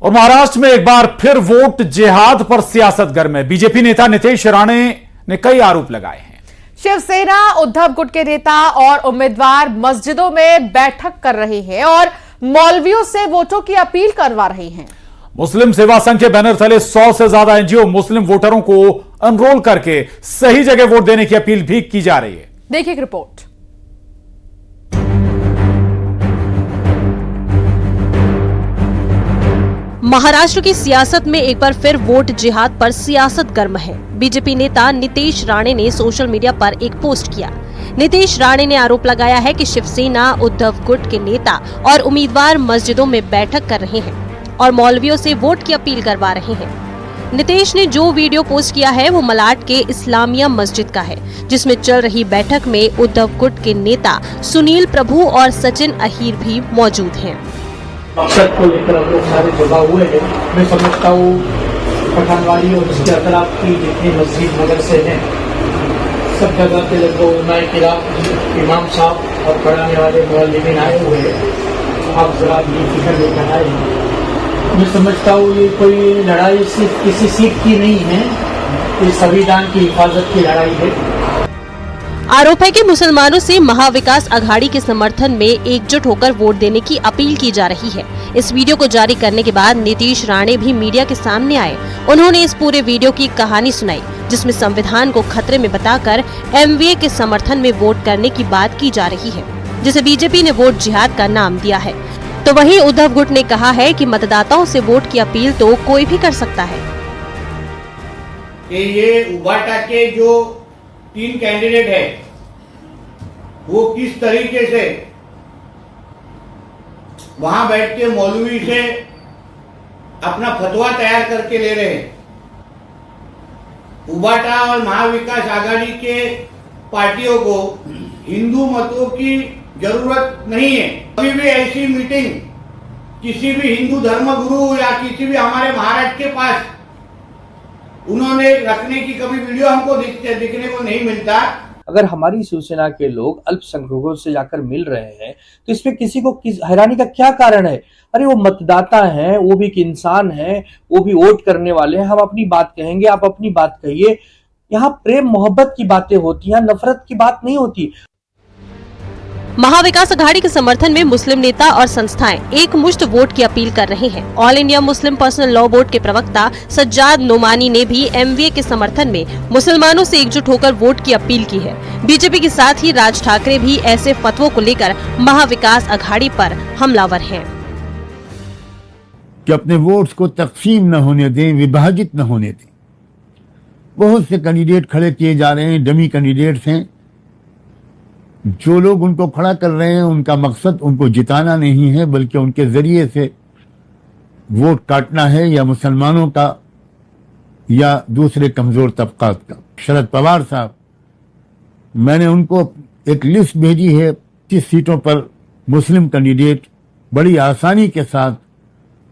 और महाराष्ट्र में एक बार फिर वोट जिहाद पर सियासत गर्म है। बीजेपी नेता नीतीश राणे ने कई आरोप लगाए हैं। शिवसेना उद्धव गुट के नेता और उम्मीदवार मस्जिदों में बैठक कर रहे हैं और मौलवियों से वोटों की अपील करवा रहे हैं। मुस्लिम सेवा संघ के बैनर तले 100 से ज्यादा एनजीओ मुस्लिम वोटरों को एनरोल करके सही जगह वोट देने की अपील भी की जा रही है। देखिए एक रिपोर्ट। महाराष्ट्र की सियासत में एक बार फिर वोट जिहाद पर सियासत गर्म है। बीजेपी नेता नीतीश राणे ने सोशल मीडिया पर एक पोस्ट किया। नीतीश राणे ने आरोप लगाया है कि शिवसेना उद्धव गुट के नेता और उम्मीदवार मस्जिदों में बैठक कर रहे हैं और मौलवियों से वोट की अपील करवा रहे हैं। नीतीश ने जो वीडियो पोस्ट किया है वो मलाड के इस्लामिया मस्जिद का है, जिसमें चल रही बैठक में उद्धव गुट के नेता सुनील प्रभु और सचिन अहीर भी मौजूद हैं। मकसद को लेकर हम लोग सारे जमा हुए हैं। मैं समझता हूँ पठानवाड़ी और इसके अतराफ की जितनी मस्जिद मदरसे हैं सब जगह पे लगभग उन्नाई किला इमाम साहब और पढ़ाने वाले मुअल्लिमीन आए हुए हैं। आप जरा ये फिक्र लेकर आए हैं। मैं समझता हूँ ये कोई लड़ाई सिर्फ किसी सीट की नहीं है, ये संविधान की हिफाजत की लड़ाई है। आरोप है कि मुसलमानों से महाविकास अघाड़ी के समर्थन में एकजुट होकर वोट देने की अपील की जा रही है। इस वीडियो को जारी करने के बाद नीतीश राणे भी मीडिया के सामने आए। उन्होंने इस पूरे वीडियो की कहानी सुनाई, जिसमें संविधान को खतरे में बताकर एमवीए के समर्थन में वोट करने की बात की जा रही है, जिसे बीजेपी ने वोट जिहाद का नाम दिया है। तो वहीं उद्धव गुट ने कहा है कि मतदाताओं से वोट की अपील तो कोई भी कर सकता है। ये उबाटा के जो 3 कैंडिडेट है वो किस तरीके से वहां बैठ के मौलवी से अपना फतवा तैयार करके ले रहे हैं। उबाटा और महाविकास आघाड़ी के पार्टियों को हिंदू मतों की जरूरत नहीं है। कभी भी ऐसी मीटिंग किसी भी हिंदू धर्मगुरु या किसी भी हमारे महाराज के पास उन्होंने रखने की कभी वीडियो हमको दिखने को नहीं मिलता। अगर हमारी शिवसेना के लोग अल्पसंख्यकों से जाकर मिल रहे हैं तो इसमें किसी को हैरानी का क्या कारण है? अरे वो मतदाता हैं, वो भी एक इंसान हैं, वो भी वोट करने वाले हैं। हम अपनी बात कहेंगे, आप अपनी बात कहिए। यहाँ प्रेम मोहब्बत की बातें होती हैं, नफरत की बात नहीं होती। महाविकास अघाड़ी के समर्थन में मुस्लिम नेता और संस्थाएं एक मुश्त वोट की अपील कर रहे हैं। All India Muslim personal law board के प्रवक्ता सज्जाद नोमानी ने भी एमवीए के समर्थन में मुसलमानों से एकजुट होकर वोट की अपील की है। बीजेपी के साथ ही राज ठाकरे भी ऐसे फतवों को लेकर महाविकास अघाड़ी पर हमलावर हैं। कि अपने वोट्स को तकसीम न होने दें, विभाजित न होने दें। बहुत से कैंडिडेट खड़े किए जा रहे हैं, डमी कैंडिडेट्स हैं। जो लोग उनको खड़ा कर रहे हैं उनका मकसद उनको जिताना नहीं है, बल्कि उनके जरिए से वोट काटना है, या मुसलमानों का या दूसरे कमजोर तबकात का। शरद पवार साहब, मैंने उनको एक लिस्ट भेजी है 30 सीटों पर मुस्लिम कैंडिडेट बड़ी आसानी के साथ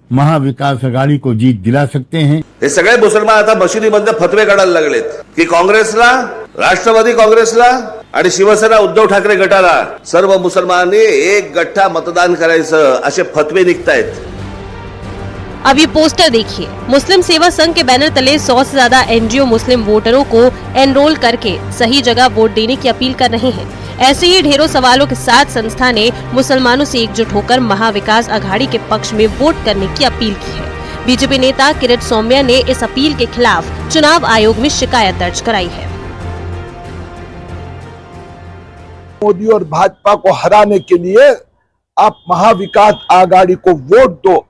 महाविकास आघाडी को जीत दिला सकते हैं। हे सगळे मुसलमान आता मशिदीमध्ये फतवे काढायला लागलेत की काँग्रेसला, राष्ट्रवादी काँग्रेसला आणि शिवसेना उद्धव ठाकरे गटाला सर्व मुसलमानांनी एक गठ्ठा मतदान करायचं असे फतवे निघतायत। अब ये पोस्टर देखिए। मुस्लिम सेवा संघ के बैनर तले 100 से ज्यादा एनजीओ मुस्लिम वोटरों को एनरोल करके सही जगह वोट देने की अपील कर रहे हैं। ऐसे ही ढेरों सवालों के साथ संस्था ने मुसलमानों से एकजुट होकर महाविकास अघाड़ी के पक्ष में वोट करने की अपील की है। बीजेपी नेता किरीट सौम्या ने इस अपील के खिलाफ चुनाव आयोग में शिकायत दर्ज कराई है। मोदी और भाजपा को हराने के लिए आप महाविकास आघाड़ी को वोट दो।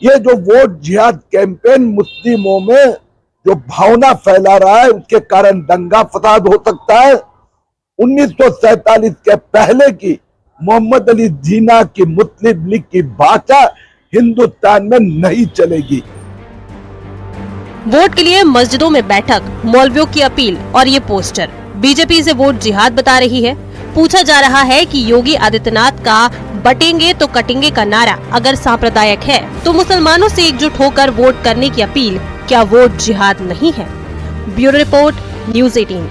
ये जो वोट जिहाद कैंपेन मुस्लिमों में जो भावना फैला रहा है, उसके कारण दंगा फसाद हो सकता है। 1947 के पहले की मोहम्मद अली जिन्ना की मुस्लिम लीग की भाषा हिंदुस्तान में नहीं चलेगी। वोट के लिए मस्जिदों में बैठक, मौलवियों की अपील और ये पोस्टर बीजेपी इसे वोट जिहाद बता रही है। पूछा जा रहा है कि योगी आदित्यनाथ का बटेंगे तो कटेंगे का नारा अगर सांप्रदायिक है तो मुसलमानों से एकजुट होकर वोट करने की अपील क्या वोट जिहाद नहीं है? Bureau report, news 18।